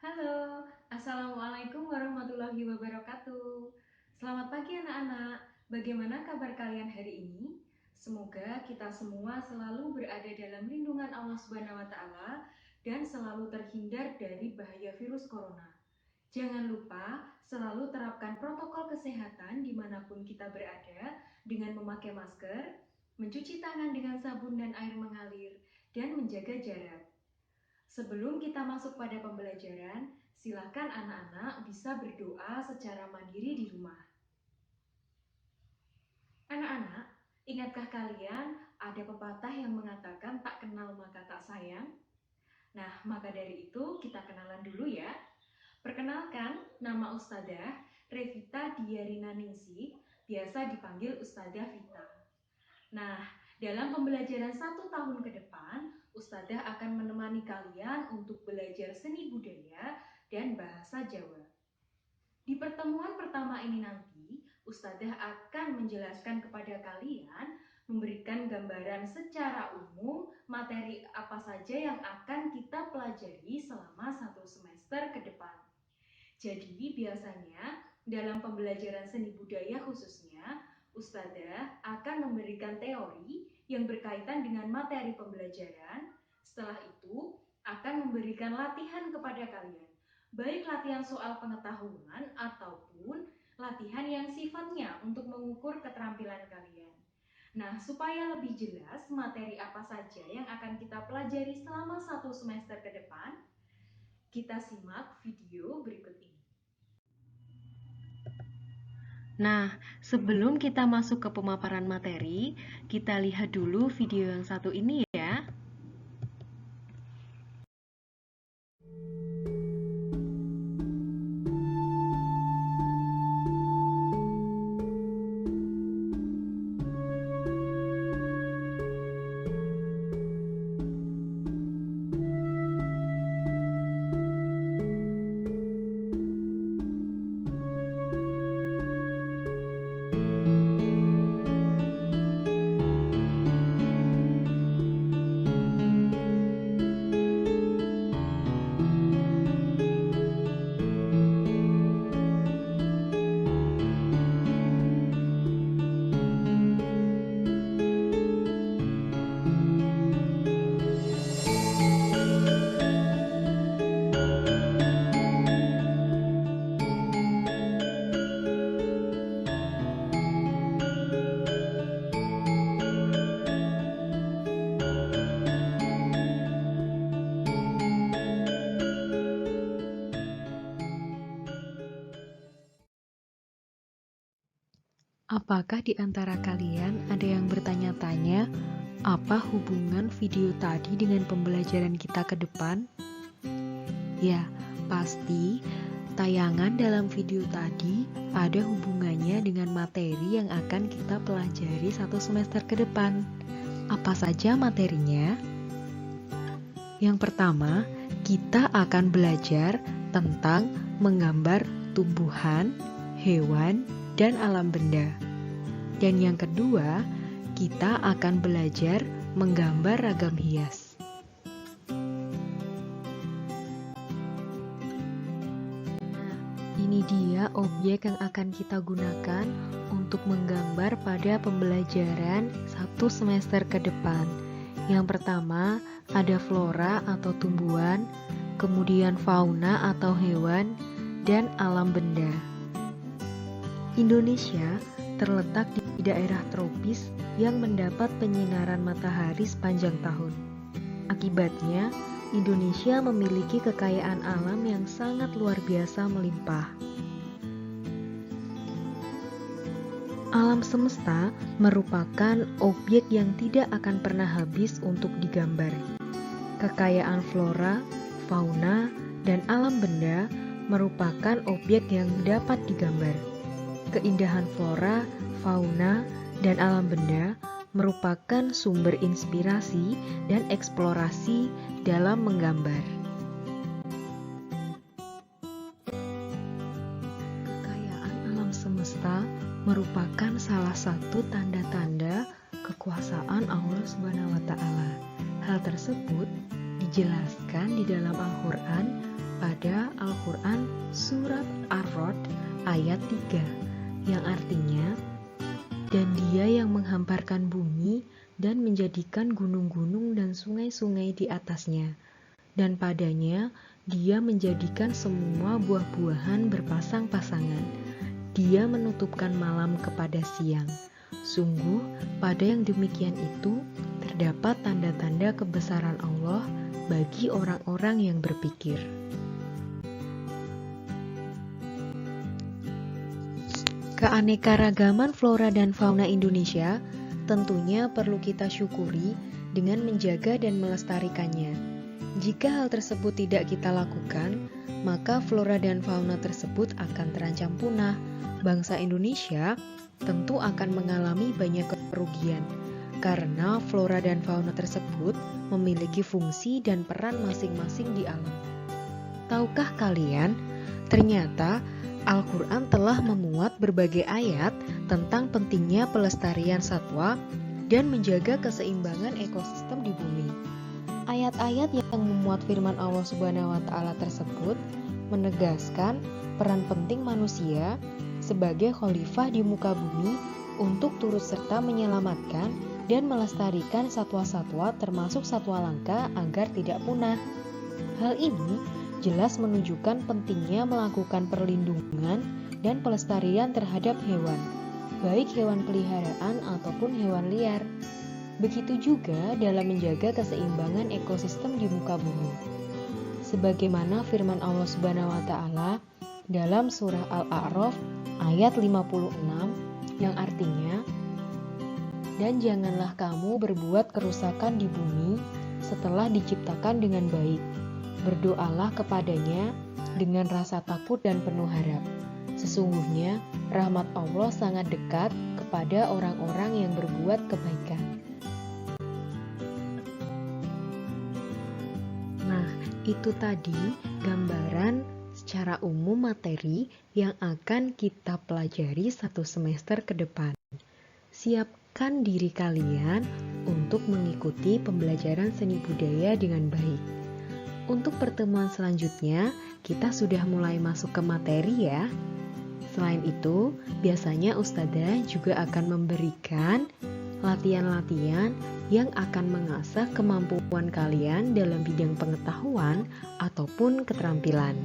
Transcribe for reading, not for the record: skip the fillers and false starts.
Halo, Assalamualaikum warahmatullahi wabarakatuh. Selamat pagi anak-anak, bagaimana kabar kalian hari ini? Semoga kita semua selalu berada dalam lindungan Allah Subhanahu wa Ta'ala dan selalu terhindar dari bahaya virus corona. Jangan lupa selalu terapkan protokol kesehatan dimanapun kita berada dengan memakai masker, mencuci tangan dengan sabun dan air mengalir, dan menjaga jarak. Sebelum kita masuk pada pembelajaran, silakan anak-anak bisa berdoa secara mandiri di rumah. Anak-anak, ingatkah kalian ada pepatah yang mengatakan tak kenal maka tak sayang? Nah, maka dari itu kita kenalan dulu ya. Perkenalkan, nama Ustadzah Revita Diarina Ningsih, biasa dipanggil Ustadzah Vita. Nah, dalam pembelajaran 1 tahun ke depan, Ustadzah akan menemani kalian untuk belajar seni budaya dan bahasa Jawa. Di pertemuan pertama ini nanti, Ustadzah akan menjelaskan kepada kalian, memberikan gambaran secara umum materi apa saja yang akan kita pelajari selama 1 semester ke depan. Jadi biasanya dalam pembelajaran seni budaya khususnya, Ustadzah akan memberikan teori yang berkaitan dengan materi pembelajaran. Setelah itu akan memberikan latihan kepada kalian, baik latihan soal pengetahuan ataupun latihan yang sifatnya untuk mengukur keterampilan kalian. Nah, supaya lebih jelas materi apa saja yang akan kita pelajari selama 1 semester ke depan, kita simak video berikut ini. Nah, sebelum kita masuk ke pemaparan materi, kita lihat dulu video yang satu ini ya. Apakah di antara kalian ada yang bertanya-tanya, apa hubungan video tadi dengan pembelajaran kita ke depan? Ya, pasti tayangan dalam video tadi ada hubungannya dengan materi yang akan kita pelajari 1 semester ke depan. Apa saja materinya? Yang pertama, kita akan belajar tentang menggambar tumbuhan, hewan, dan alam benda. Dan yang kedua, kita akan belajar menggambar ragam hias. Nah, ini dia objek yang akan kita gunakan untuk menggambar pada pembelajaran 1 semester ke depan. Yang pertama, ada flora atau tumbuhan, kemudian fauna atau hewan, dan alam benda. Indonesia terletak di daerah tropis yang mendapat penyinaran matahari sepanjang tahun. Akibatnya, Indonesia memiliki kekayaan alam yang sangat luar biasa melimpah. Alam semesta merupakan objek yang tidak akan pernah habis untuk digambar. Kekayaan flora, fauna, dan alam benda merupakan objek yang dapat digambar. Keindahan flora, fauna, dan alam benda merupakan sumber inspirasi dan eksplorasi dalam menggambar. Kekayaan alam semesta merupakan salah satu tanda-tanda kekuasaan Allah Subhanahu wa Ta'ala. Hal tersebut dijelaskan di dalam Al-Quran pada Al-Quran surat Ar-Ra'd ayat 3 yang artinya, dan Dia yang menghamparkan bumi dan menjadikan gunung-gunung dan sungai-sungai di atasnya, dan padanya Dia menjadikan semua buah-buahan berpasang-pasangan. Dia menutupkan malam kepada siang. Sungguh, pada yang demikian itu terdapat tanda-tanda kebesaran Allah bagi orang-orang yang berpikir. Keanekaragaman flora dan fauna Indonesia tentunya perlu kita syukuri dengan menjaga dan melestarikannya. Jika hal tersebut tidak kita lakukan, maka flora dan fauna tersebut akan terancam punah. Bangsa Indonesia tentu akan mengalami banyak kerugian, karena flora dan fauna tersebut memiliki fungsi dan peran masing-masing di alam. Tahukah kalian, ternyata Al-Quran telah memuat berbagai ayat tentang pentingnya pelestarian satwa dan menjaga keseimbangan ekosistem di bumi. Ayat-ayat yang memuat firman Allah Subhanahu wa Ta'ala tersebut menegaskan peran penting manusia sebagai khalifah di muka bumi untuk turut serta menyelamatkan dan melestarikan satwa-satwa termasuk satwa langka agar tidak punah. Hal ini jelas menunjukkan pentingnya melakukan perlindungan dan pelestarian terhadap hewan, baik hewan peliharaan ataupun hewan liar. Begitu juga dalam menjaga keseimbangan ekosistem di muka bumi. Sebagaimana firman Allah Subhanahu wa Ta'ala dalam surah Al-A'raf ayat 56 yang artinya, dan janganlah kamu berbuat kerusakan di bumi setelah diciptakan dengan baik. Berdoalah kepadanya dengan rasa takut dan penuh harap. Sesungguhnya rahmat Allah sangat dekat kepada orang-orang yang berbuat kebaikan. Nah, itu tadi gambaran secara umum materi yang akan kita pelajari satu semester ke depan. Siapkan diri kalian untuk mengikuti pembelajaran seni budaya dengan baik. Untuk pertemuan selanjutnya, kita sudah mulai masuk ke materi ya. Selain itu, biasanya Ustadzah juga akan memberikan latihan-latihan yang akan mengasah kemampuan kalian dalam bidang pengetahuan ataupun keterampilan.